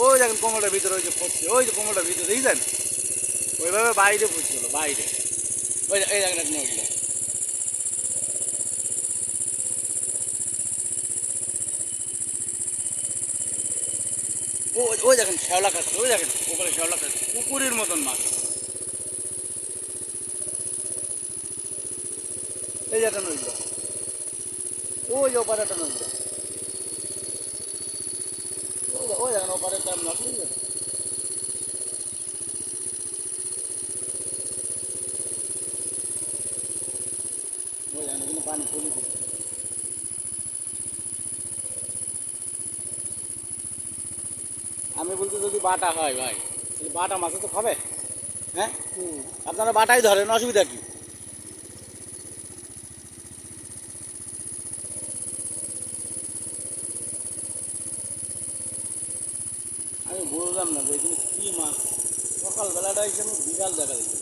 ওই দেখেন কোমরটার ভিতরে ওই যে পড়ছে, ওই যে কোমরটার ভিতরে দেখছেন ওইভাবে বাইরে পড়ছিল বাইরে। ওই এই দেখেন একটা নড়লো। ওই ওই দেখেন শ্যাওলা খাচ্ছে, ওই দেখেন ওপরে শ্যাওলা খাচ্ছে পুকুরের মতন মাছ। এই একটা নড়লো, ওই যে ওপারে একটা নড়লো, ওই দেখেন ওপারে একটা নড়লো। ওই দেখেন কিন্তু পানি ফুলি ফুটছে। আমি বলছি যদি বাটা হয় ভাই তাহলে বাটা মাছে তো খাবে। হ্যাঁ আপনারা বাটাই ধরেন, অসুবিধা কি? আমি বললাম না যে এখানে কী মাছ, সকালবেলাটা হিসেবে বিকাল দেখা দিচ্ছে।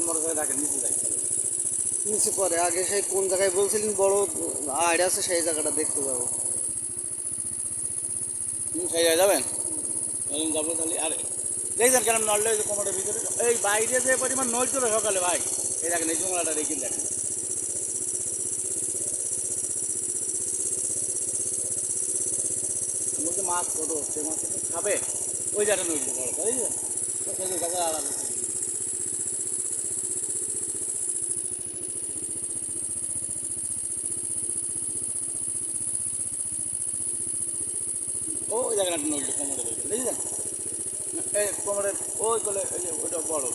মোটর সাইকেল রাখেন নিচে যাই, নিচে পরে আগে সেই কোন জায়গায় বলছিলেন বড় আড় আছে সেই জায়গাটা দেখতে যাবো। সেই জায়গায় যাবেন, যাবো তাহলে। আর দেখছেন কেন নড়লে যে কোমরের ভিতরে এই বাইরে যে পরিমাণ নড়ছিল সকালে ভাই, এই দেখেন এই জুমলাটা রেখে দেখেন। বলতে মাছ ছোটো সে মাছ তো খাবে, ওই জায়গাটা নড়ছে বড় বুঝলেন তো খেজুর গাছের আলাদা। ওই জায়গাটা নড়ছে কোমরের ভিতরে বুঝলেন, এই কোমরের ওই কোলে ওই যে ওইটা বড়